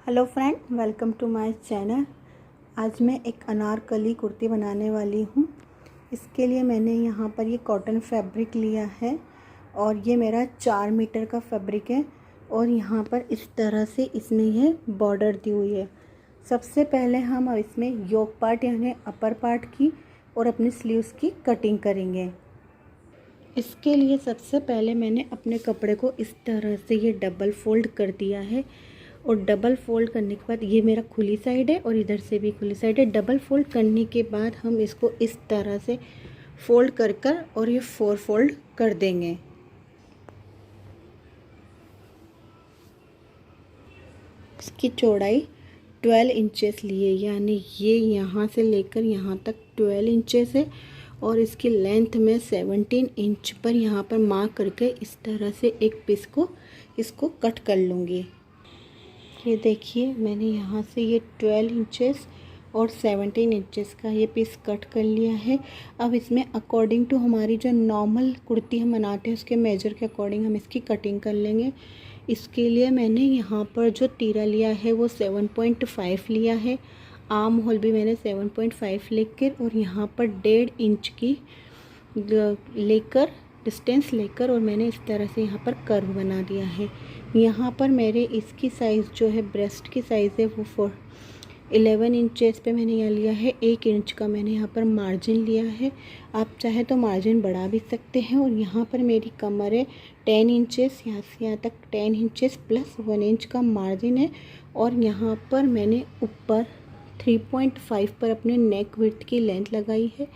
Hello friend, welcome to my channel. आज मैं एक अनारकली कुर्ती बनाने वाली हूँ। इसके लिए मैंने यहाँ पर ये कॉटन फैब्रिक लिया है और ये मेरा 4 मीटर का फैब्रिक है और यहाँ पर इस तरह से इसमें ये बॉर्डर दी हुई है। सबसे पहले हम इसमें योक पार्ट यानी अपर पार्ट की और अपने स्लीव्स की कटिंग करेंगे। इसके लिए सबसे पहले मैंने अपने कपड़े को इस तरह से ये डबल फोल्ड कर दिया है और डबल फोल्ड करने के बाद ये मेरा खुली साइड है और इधर से भी खुली साइड है। डबल फोल्ड करने के बाद हम इसको इस तरह से फोल्ड कर और ये 4 फोल्ड कर देंगे। इसकी चौड़ाई 12 इंचेस लिए, यानी ये यहाँ से लेकर यहाँ तक 12 इंचेस है और इसकी लेंथ में 17 इंच पर यहाँ पर मार्क करके इस तरह से एक पीस को इसको कट कर लूँगी। ये देखिए, मैंने यहाँ से ये 12 इंचेस और 17 इंचेस का ये पीस कट कर लिया है। अब इसमें अकॉर्डिंग टू हमारी जो नॉर्मल कुर्ती हम बनाते हैं उसके मेजर के अकॉर्डिंग हम इसकी कटिंग कर लेंगे। इसके लिए मैंने यहाँ पर जो तीरा लिया है वो 7.5 लिया है। आर्म होल भी मैंने 7.5 लेकर और यहाँ पर 1.5 इंच की लेकर डिस्टेंस लेकर और मैंने इस तरह से यहाँ पर कर्व बना दिया है। यहाँ पर मेरे इसकी साइज़ जो है ब्रेस्ट की साइज़ है वो 11 इंचेस पे मैंने यहाँ लिया है। 1 इंच का मैंने यहाँ पर मार्जिन लिया है। आप चाहे तो मार्जिन बढ़ा भी सकते हैं। और यहाँ पर मेरी कमर है 10 इंचेस, यहाँ से यहाँ तक 10 इंचेस प्लस 1 इंच का मार्जिन है। और यहाँ पर मैंने ऊपर 3.5 पर अपने नेक विड्थ की लेंथ लगाई है,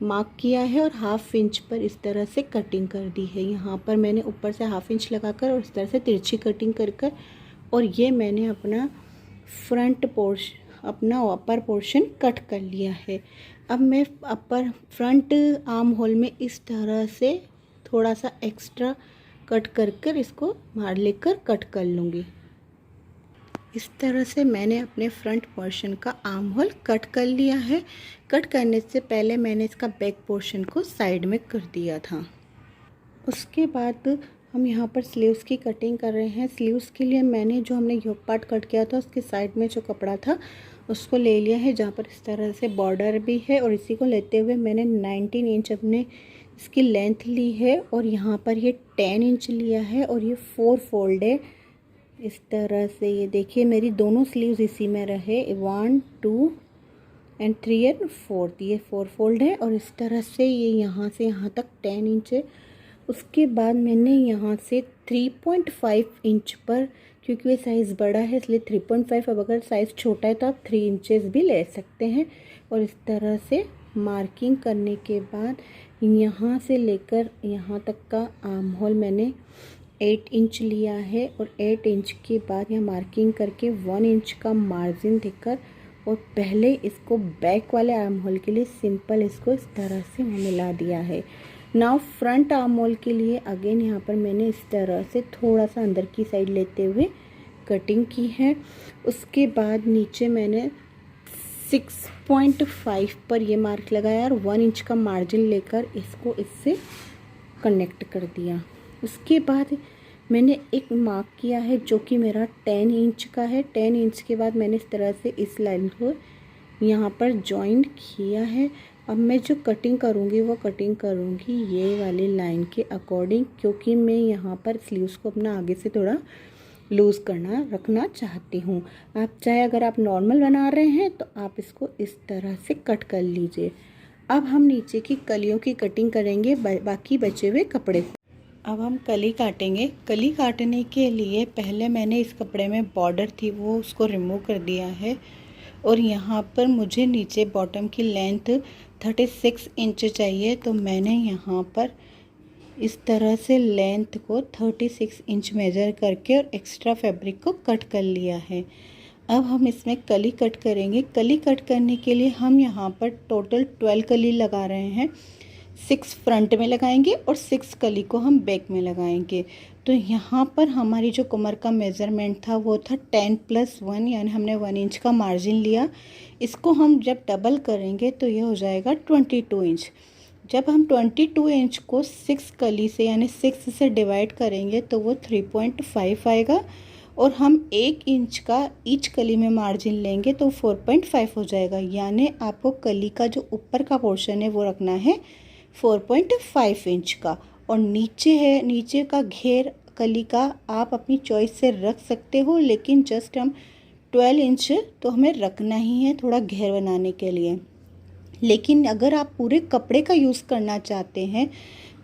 मार्क किया है और 1/2 इंच पर इस तरह से कटिंग कर दी है। यहाँ पर मैंने ऊपर से 1/2 इंच लगाकर और इस तरह से तिरछी कटिंग कर और ये मैंने अपना फ्रंट पोर्शन, अपना अपर पोर्शन कट कर लिया है। अब मैं अपर फ्रंट आर्म होल में इस तरह से थोड़ा सा एक्स्ट्रा कट कर इसको मार लेकर कट कर लूँगी। इस तरह से मैंने अपने फ्रंट पोर्शन का आर्म होल कट कर लिया है। कट करने से पहले मैंने इसका बैक पोर्शन को साइड में कर दिया था। उसके बाद हम यहाँ पर स्लीव्स की कटिंग कर रहे हैं। स्लीव्स के लिए मैंने जो हमने योक पार्ट कट किया था उसके साइड में जो कपड़ा था उसको ले लिया है, जहाँ पर इस तरह से बॉर्डर भी है। और इसी को लेते हुए मैंने 19 इंच अपने इसकी लेंथ ली है और यहाँ पर ये 10 इंच लिया है और ये 4 फोल्ड है। इस तरह से ये देखिए, मेरी दोनों स्लीव्स इसी में रहे, 1 2 एंड 3 एंड 4, ये 4 फोल्ड है। और इस तरह से ये यहाँ से यहाँ तक 10 इंच है। उसके बाद मैंने यहाँ से 3.5 इंच पर, क्योंकि ये साइज़ बड़ा है इसलिए 3.5, अब अगर साइज़ छोटा है तो आप 3 इंचेस भी ले सकते हैं। और इस तरह से मार्किंग करने के बाद यहाँ से लेकर यहाँ तक का आर्म होल मैंने 8 इंच लिया है और 8 इंच के बाद यहाँ मार्किंग करके 1 इंच का मार्जिन देकर और पहले इसको बैक वाले आर्म होल के लिए सिंपल इसको इस तरह से मिला दिया है। नाउ फ्रंट आर्म होल के लिए अगेन यहाँ पर मैंने इस तरह से थोड़ा सा अंदर की साइड लेते हुए कटिंग की है। उसके बाद नीचे मैंने 6.5 पर ये मार्क लगाया और 1 इंच का मार्जिन लेकर इसको इससे कनेक्ट कर दिया। उसके बाद मैंने एक मार्क किया है जो कि मेरा 10 इंच का है। 10 इंच के बाद मैंने इस तरह से इस लाइन को यहाँ पर जॉइंट किया है। अब मैं जो कटिंग करूँगी वो कटिंग करूँगी ये वाली लाइन के अकॉर्डिंग, क्योंकि मैं यहाँ पर स्लीव्स को अपना आगे से थोड़ा लूज़ रखना चाहती हूँ। आप चाहे अगर आप नॉर्मल बना रहे हैं तो आप इसको इस तरह से कट कर लीजिए। अब हम नीचे की कलियों की कटिंग करेंगे बाकी बचे हुए कपड़े को। अब हम कली काटेंगे। कली काटने के लिए पहले मैंने इस कपड़े में बॉर्डर थी वो उसको रिमूव कर दिया है और यहाँ पर मुझे नीचे बॉटम की लेंथ 36 इंच चाहिए, तो मैंने यहाँ पर इस तरह से लेंथ को 36 इंच मेजर करके और एक्स्ट्रा फैब्रिक को कट कर लिया है। अब हम इसमें कली कट करेंगे। कली कट करने के लिए हम यहाँ पर टोटल 12 कली लगा रहे हैं। 6 फ्रंट में लगाएंगे और 6 कली को हम बैक में लगाएंगे। तो यहाँ पर हमारी जो कमर का मेज़रमेंट था वो था 10+1, यानी हमने 1 इंच का मार्जिन लिया। इसको हम जब डबल करेंगे तो ये हो जाएगा 22 इंच। जब हम 22 इंच को 6 कली से यानी 6 से डिवाइड करेंगे तो वो 3.5 आएगा और हम 1 इंच का ईच कली में मार्जिन लेंगे तो 4.5 हो जाएगा। यानी आपको कली का जो ऊपर का पोर्शन है वो रखना है 4.5 इंच का, और नीचे का घेर कली का आप अपनी चॉइस से रख सकते हो, लेकिन जस्ट हम 12 इंच तो हमें रखना ही है थोड़ा घेर बनाने के लिए। लेकिन अगर आप पूरे कपड़े का यूज़ करना चाहते हैं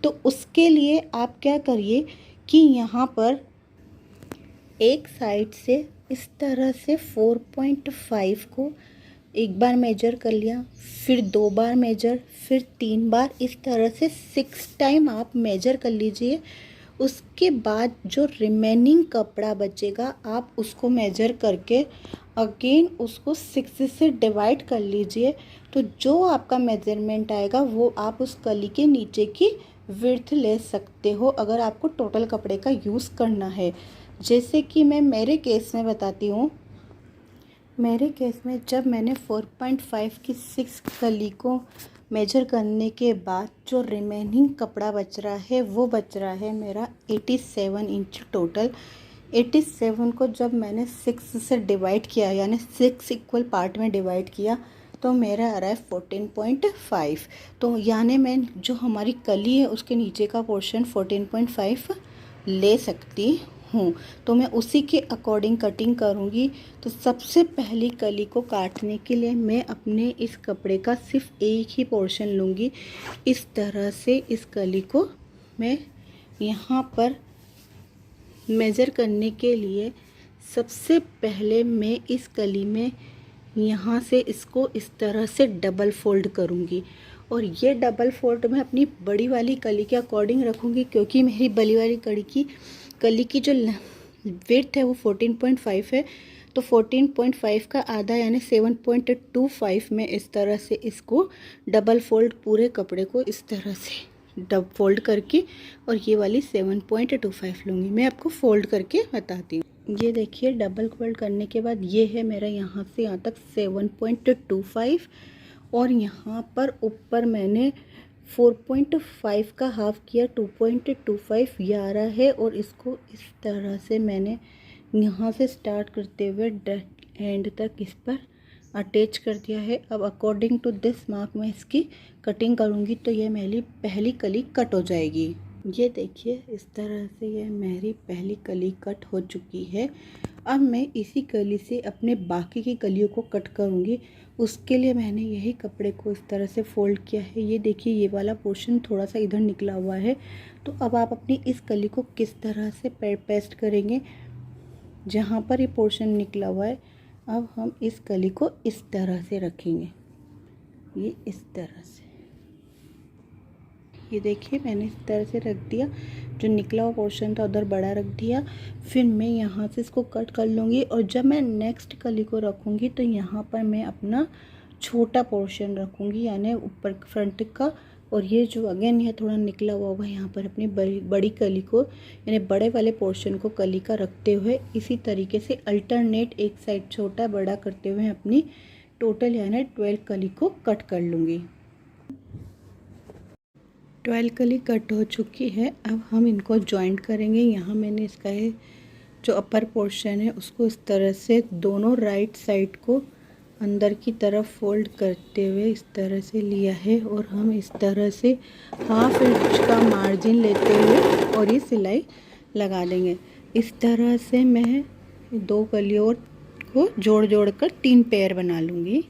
तो उसके लिए आप क्या करिए कि यहाँ पर एक साइड से इस तरह से 4.5 को एक बार मेजर कर लिया, फिर 2 बार मेजर, फिर 3 बार, इस तरह से 6 टाइम आप मेजर कर लीजिए। उसके बाद जो रिमेनिंग कपड़ा बचेगा आप उसको मेजर करके अगेन उसको 6 से डिवाइड कर लीजिए। तो जो आपका मेजरमेंट आएगा वो आप उस कली के नीचे की विड्थ ले सकते हो अगर आपको टोटल कपड़े का यूज़ करना है। जैसे कि मैं मेरे केस में बताती हूँ, मेरे केस में जब मैंने 4.5 की 6 कली को मेजर करने के बाद जो रिमेनिंग कपड़ा बच रहा है वो बच रहा है मेरा 87 इंच टोटल। 87 को जब मैंने 6 से डिवाइड किया, यानी 6 इक्वल पार्ट में डिवाइड किया, तो मेरा आ रहा है 14.5। तो यानी मैं जो हमारी कली है उसके नीचे का पोर्शन 14.5 ले सकती हूँ। तो मैं उसी के अकॉर्डिंग कटिंग करूँगी। तो सबसे पहली कली को काटने के लिए मैं अपने इस कपड़े का सिर्फ एक ही पोर्शन लूँगी। इस तरह से इस कली को मैं यहाँ पर मेज़र करने के लिए सबसे पहले मैं इस कली में यहाँ से इसको इस तरह से डबल फोल्ड करूँगी, और ये डबल फोल्ड मैं अपनी बड़ी वाली कली के अकॉर्डिंग रखूँगी, क्योंकि मेरी बड़ी वाली कली की जो विड्थ है वो 14.5 है। तो 14.5 का आधा यानी 7.25 में इस तरह से इसको डबल फोल्ड पूरे कपड़े को इस तरह से डब फोल्ड करके, और ये वाली 7.25 लूँगी। मैं आपको फोल्ड करके बताती हूँ। ये देखिए डबल फोल्ड करने के बाद ये है मेरा यहाँ से यहाँ तक 7.25, और यहाँ पर ऊपर मैंने 4.5 का हाफ किया, 2.25 ये आ रहा है। और इसको इस तरह से मैंने यहाँ से स्टार्ट करते हुए एंड तक इस पर अटैच कर दिया है। अब अकॉर्डिंग टू दिस मार्क मैं इसकी कटिंग करूँगी, तो ये मेरी पहली कली कट हो जाएगी। ये देखिए इस तरह से ये मेरी पहली कली कट हो चुकी है। अब मैं इसी कली से अपने बाकी की कलियों को कट करूँगी। उसके लिए मैंने यही कपड़े को इस तरह से फोल्ड किया है। ये देखिए ये वाला पोर्शन थोड़ा सा इधर निकला हुआ है। तो अब आप अपनी इस कली को किस तरह से पेस्ट करेंगे, जहाँ पर ये पोर्शन निकला हुआ है अब हम इस कली को इस तरह से रखेंगे, ये इस तरह से। ये देखिए मैंने इस तरह से रख दिया, जो निकला हुआ पोर्शन था उधर बड़ा रख दिया। फिर मैं यहाँ से इसको कट कर लूँगी, और जब मैं नेक्स्ट कली को रखूँगी तो यहाँ पर मैं अपना छोटा पोर्शन रखूँगी, यानी ऊपर फ्रंट का। और ये जो अगेन यह थोड़ा निकला हुआ होगा यहाँ पर अपनी बड़ी कली को, यानी बड़े वाले पोर्शन को कली का रखते हुए इसी तरीके से अल्टरनेट एक साइड छोटा बड़ा करते हुए अपनी टोटल यानी 12 कली को कट कर लूँगी। 12 कली कट हो चुकी है। अब हम इनको जॉइंट करेंगे। यहाँ मैंने इसका जो अपर पोर्शन है उसको इस तरह से दोनों राइट साइड को अंदर की तरफ फोल्ड करते हुए इस तरह से लिया है, और हम इस तरह से हाफ इंच का मार्जिन लेते हुए और ये सिलाई लगा देंगे। इस तरह से मैं 2 कलियों को जोड़ कर 3 पेयर बना लूँगी।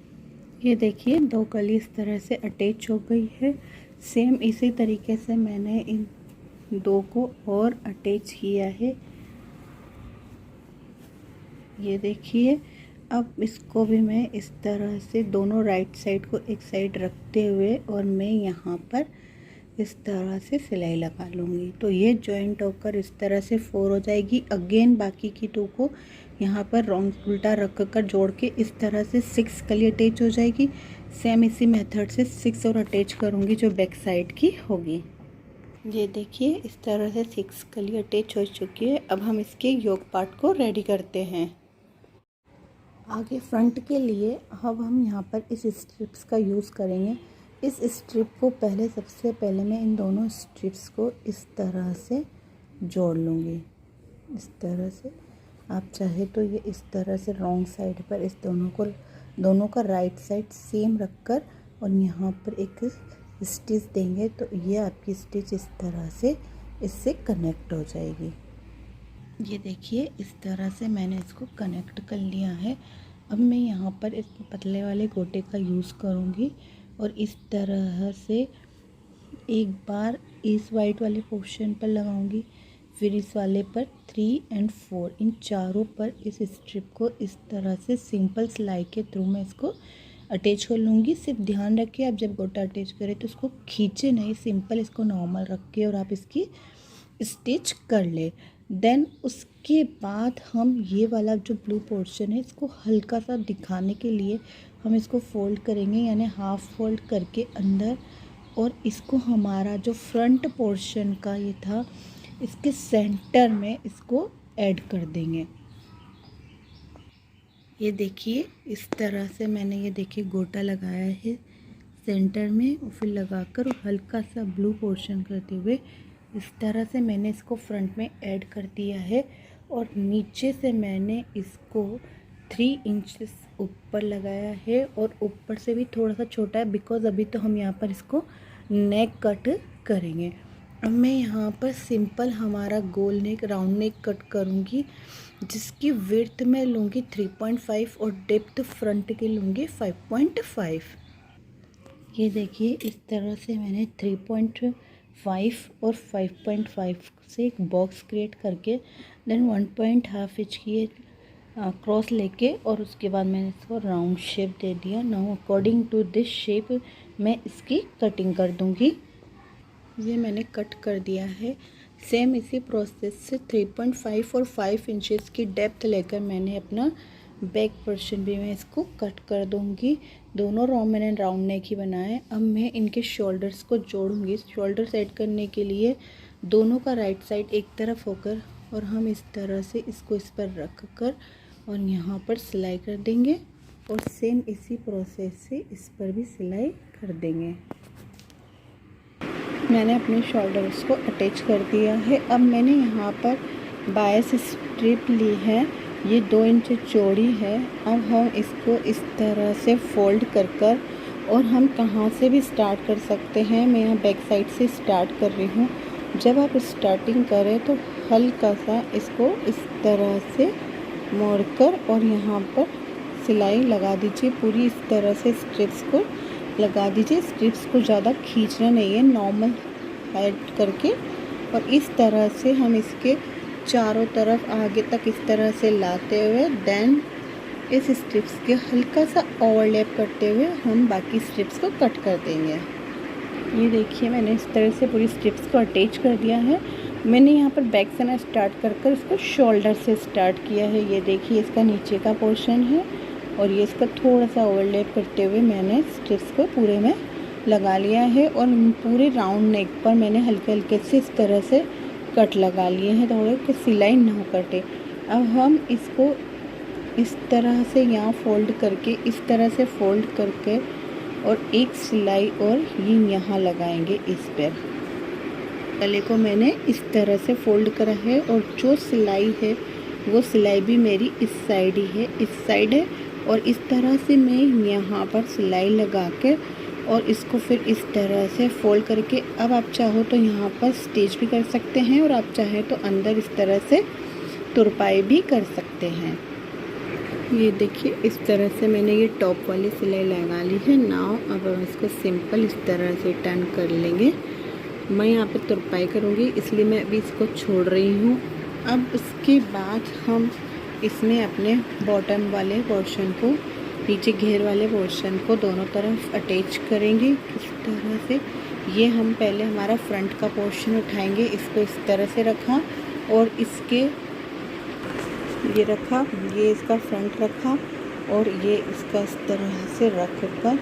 ये देखिए 2 कली इस तरह से अटैच हो गई है। सेम इसी तरीके से मैंने इन 2 को और अटैच किया है। ये देखिए अब इसको भी मैं इस तरह से दोनों राइट साइड को एक साइड रखते हुए और मैं यहाँ पर इस तरह से सिलाई लगा लूँगी। तो ये जॉइंट होकर इस तरह से 4 हो जाएगी। अगेन बाकी की 2 को यहाँ पर रॉन्ग उल्टा रख कर जोड़ के इस तरह से 6 कली अटैच हो जाएगी। सेम इसी मेथड से 6 और अटैच करूँगी जो बैक साइड की होगी। ये देखिए इस तरह से 6 कली अटैच हो चुकी है। अब हम इसके योक पार्ट को रेडी करते हैं। आगे फ्रंट के लिए अब हम यहाँ पर इस स्ट्रिप्स का यूज़ करेंगे। इस स्ट्रिप को सबसे पहले मैं इन दोनों स्ट्रिप्स को इस तरह से जोड़ लूँगी। इस तरह से आप चाहे तो ये इस तरह से रॉन्ग साइड पर इस दोनों का राइट साइड सेम रखकर और यहाँ पर एक स्टिच देंगे तो ये आपकी स्टिच इस तरह से इससे कनेक्ट हो जाएगी। ये देखिए इस तरह से मैंने इसको कनेक्ट कर लिया है। अब मैं यहाँ पर इस पतले वाले गोटे का यूज़ करूँगी और इस तरह से एक बार इस वाइट वाले पोर्शन पर लगाऊंगी, फिर इस वाले पर 3 और 4 इन चारों पर इस स्ट्रिप को इस तरह से सिंपल सिलाई के थ्रू मैं इसको अटैच कर लूँगी। सिर्फ ध्यान रखिए आप जब गोटा अटैच करें तो इसको खींचे नहीं, सिंपल इसको नॉर्मल रख के और आप इसकी स्टिच कर ले। देन उसके बाद हम ये वाला जो ब्लू पोर्शन है इसको हल्का सा दिखाने के लिए हम इसको फोल्ड करेंगे, यानी हाफ फोल्ड करके अंदर, और इसको हमारा जो फ्रंट पोर्शन का ये था इसके सेंटर में इसको ऐड कर देंगे। ये देखिए इस तरह से मैंने ये देखिए गोटा लगाया है सेंटर में और फिर लगाकर और हल्का सा ब्लू पोर्शन करते हुए इस तरह से मैंने इसको फ्रंट में ऐड कर दिया है। और नीचे से मैंने इसको 3 इंचेस ऊपर लगाया है और ऊपर से भी थोड़ा सा छोटा है बिकॉज़ अभी तो हम यहाँ पर इसको नेक कट करेंगे। अब मैं यहाँ पर सिंपल हमारा गोल नेक राउंड नेक कट करूँगी जिसकी विड्थ मैं लूँगी 3.5 और डेप्थ फ्रंट की लूँगी 5.5। ये देखिए इस तरह से मैंने 3.5 और 5.5 से एक बॉक्स क्रिएट करके देन 1.5 इंच की क्रॉस लेके और उसके बाद मैंने इसको राउंड शेप दे दिया। Now according to this shape मैं इसकी कटिंग कर दूँगी। ये मैंने कट कर दिया है। सेम इसी प्रोसेस से 3.5 और 5 इंचेस की डेप्थ लेकर मैंने अपना बैक पोर्शन भी मैं इसको कट कर दूंगी। दोनों मैंने राउंड नेक ही बनाए। अब मैं इनके शोल्डर्स को जोड़ूंगी। शोल्डर सेट करने के लिए दोनों का राइट साइड एक तरफ होकर और हम इस तरह से इसको इस पर रख कर और यहाँ पर सिलाई कर देंगे और सेम इसी प्रोसेस से इस पर भी सिलाई कर देंगे। मैंने अपने शोल्डर्स को अटैच कर दिया है। अब मैंने यहाँ पर बायस स्ट्रिप ली है, ये 2 इंच चौड़ी है। अब हम इसको इस तरह से फोल्ड कर और हम कहाँ से भी स्टार्ट कर सकते हैं। मैं यहाँ बैक साइड से स्टार्ट कर रही हूँ। जब आप स्टार्टिंग करें तो हल्का सा इसको इस तरह से मोड़कर और यहाँ पर सिलाई लगा दीजिए। पूरी इस तरह से स्ट्रिप्स को लगा दीजिए। स्ट्रिप्स को ज़्यादा खींचना नहीं है, नॉर्मल ऐड करके और इस तरह से हम इसके चारों तरफ आगे तक इस तरह से लाते हुए देन इस स्ट्रिप्स के हल्का सा ओवरलैप करते हुए हम बाकी स्ट्रिप्स को कट कर देंगे। ये देखिए मैंने इस तरह से पूरी स्ट्रिप्स को अटैच कर दिया है। मैंने यहाँ पर बैक से ना स्टार्ट कर इसको शोल्डर से स्टार्ट किया है। ये देखिए इसका नीचे का पोर्शन है और ये इसका थोड़ा सा ओवरलैप करते हुए मैंने स्ट्रिप्स को पूरे में लगा लिया है और पूरे राउंड नेक पर मैंने हल्के हल्के से इस तरह से कट लगा लिए हैं थोड़े कि सिलाई ना कटे। अब हम इसको इस तरह से यहाँ फोल्ड करके इस तरह से फोल्ड करके और एक सिलाई और ये यहाँ लगाएंगे इस पर। गले को मैंने इस तरह से फोल्ड करा है और जो सिलाई है वो सिलाई भी मेरी इस साइड ही है, इस साइड है और इस तरह से मैं यहाँ पर सिलाई लगा के और इसको फिर इस तरह से फोल्ड करके अब आप चाहो तो यहाँ पर स्टिच भी कर सकते हैं और आप चाहे तो अंदर इस तरह से तुरपाई भी कर सकते हैं। ये देखिए इस तरह से मैंने ये टॉप वाली सिलाई लगा ली है। नाउ अब हम इसको सिंपल इस तरह से टर्न कर लेंगे। मैं यहाँ पे तुरपाई करूँगी इसलिए मैं अभी इसको छोड़ रही हूँ। अब इसके बाद हम इसमें अपने बॉटम वाले पोर्शन को नीचे घेर वाले पोर्शन को दोनों तरफ अटैच करेंगे इस तरह से। ये हम पहले हमारा फ्रंट का पोर्शन उठाएंगे, इसको इस तरह से रखा और इसके ये रखा, ये इसका फ्रंट रखा और ये इसका इस तरह से रख कर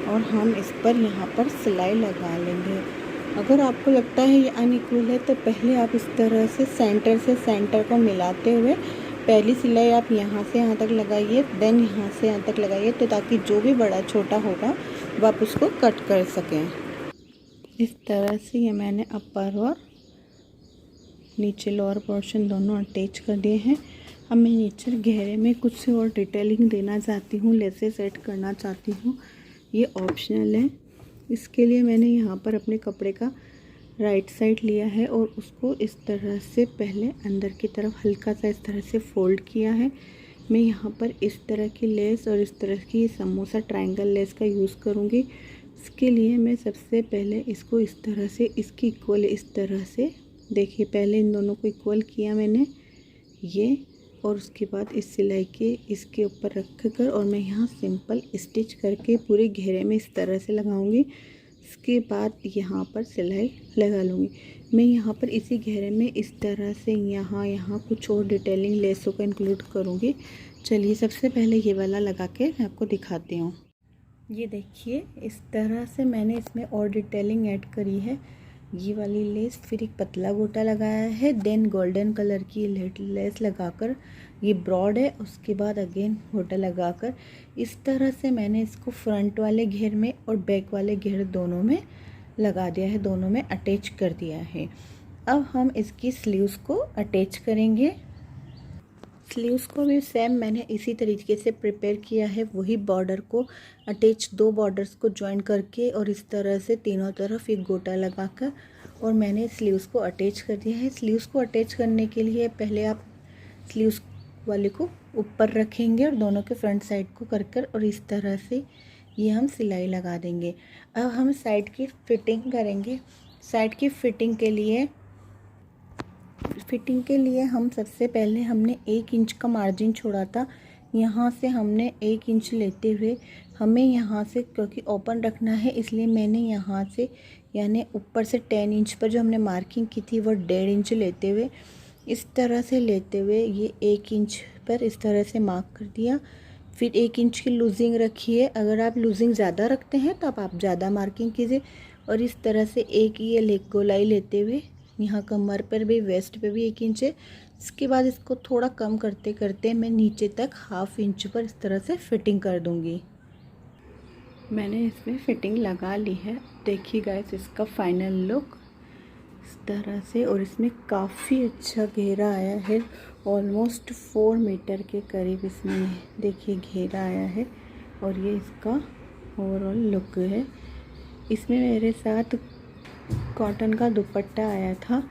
और हम इस पर यहाँ पर सिलाई लगा लेंगे। अगर आपको लगता है ये अनइक्वल है तो पहले आप इस तरह से सेंटर को मिलाते हुए पहली सिलाई आप यहाँ से यहाँ तक लगाइए, देन यहाँ से यहाँ तक लगाइए तो ताकि जो भी बड़ा छोटा होगा वो आप उसको कट कर सकें। इस तरह से ये मैंने अपर और नीचे लोअर पोर्शन दोनों अटैच कर दिए हैं। अब मैं नीचे घेरे में कुछ और डिटेलिंग देना चाहती हूँ, लेसेस ऐड करना चाहती हूँ। ये ऑप्शनल है। इसके लिए मैंने यहाँ पर अपने कपड़े का राइट साइड लिया है और उसको इस तरह से पहले अंदर की तरफ हल्का सा इस तरह से फोल्ड किया है। मैं यहाँ पर इस तरह की लेस और इस तरह की समोसा ट्रायंगल लेस का यूज़ करूँगी। इसके लिए मैं सबसे पहले इसको इस तरह से इसकी इक्वल इस तरह से देखिए, पहले इन दोनों को इक्वल किया मैंने ये, और उसके बाद इस सिलाई के इसके ऊपर रख कर और मैं यहाँ सिंपल स्टिच करके पूरे घेरे में इस तरह से लगाऊंगी। इसके बाद यहाँ पर सिलाई लगा लूँगी। मैं यहाँ पर इसी घेरे में इस तरह से यहाँ कुछ और डिटेलिंग लेसों का इंक्लूड करूँगी। चलिए सबसे पहले ये वाला लगा के मैं आपको दिखाती हूँ। ये देखिए, इस तरह से मैंने इसमें और डिटेलिंग ऐड करी है। ये वाली लेस, फिर एक पतला गोटा लगाया है, देन गोल्डन कलर की लेस लगाकर ये ब्रॉड है, उसके बाद अगेन गोटा लगाकर इस तरह से मैंने इसको फ्रंट वाले घेर में और बैक वाले घेर दोनों में लगा दिया है, दोनों में अटैच कर दिया है। अब हम इसकी स्लीव्स को अटैच करेंगे। स्लीव्स को भी सेम मैंने इसी तरीके से प्रिपेयर किया है, वही बॉर्डर को अटैच, दो बॉर्डर्स को ज्वाइन करके और इस तरह से तीनों तरफ एक गोटा लगाकर और मैंने स्लीव्स को अटैच कर दिया है। स्लीव्स को अटैच करने के लिए पहले आप स्लीव्स वाले को ऊपर रखेंगे और दोनों के फ्रंट साइड को कर और इस तरह से ये हम सिलाई लगा देंगे। अब हम साइड की फिटिंग करेंगे। साइड की फिटिंग के लिए हम सबसे पहले हमने 1 इंच का मार्जिन छोड़ा था। यहाँ से हमने 1 इंच लेते हुए हमें यहाँ से, क्योंकि ओपन रखना है इसलिए मैंने यहाँ से यानी ऊपर से 10 इंच पर जो हमने मार्किंग की थी वो 1.5 इंच लेते हुए इस तरह से लेते हुए ये 1 इंच पर इस तरह से मार्क कर दिया। फिर 1 इंच की लूजिंग रखिए। अगर आप लूजिंग ज़्यादा रखते हैं तो आप ज़्यादा मार्किंग कीजिए और इस तरह से एक ये लेग गोलाई लेते हुए यहाँ कमर पर भी, वेस्ट पे भी 1 इंच है। इसके बाद इसको थोड़ा कम करते करते मैं नीचे तक 1/2 इंच पर इस तरह से फिटिंग कर दूँगी। मैंने इसमें फिटिंग लगा ली है। देखिए गाइस, इसका फाइनल लुक इस तरह से, और इसमें काफ़ी अच्छा घेरा आया है, ऑलमोस्ट 4 मीटर के करीब इसमें देखिए घेरा आया है और ये इसका ओवरऑल लुक है। इसमें मेरे साथ कॉटन का दुपट्टा आया था।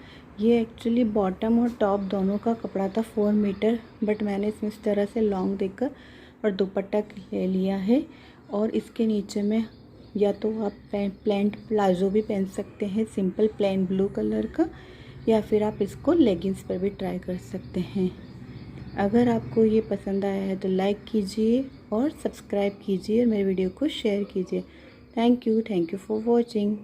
ये एक्चुअली बॉटम और टॉप दोनों का कपड़ा था 4 मीटर, बट मैंने इसमें इस तरह से लॉन्ग देकर और दुपट्टा ले लिया है। और इसके नीचे में या तो आप प्लेन प्लाजो भी पहन सकते हैं, सिंपल प्लेन ब्लू कलर का, या फिर आप इसको लेगिंग्स पर भी ट्राई कर सकते हैं। अगर आपको ये पसंद आया है तो लाइक कीजिए और सब्सक्राइब कीजिए और मेरे वीडियो को शेयर कीजिए। Thank you for watching.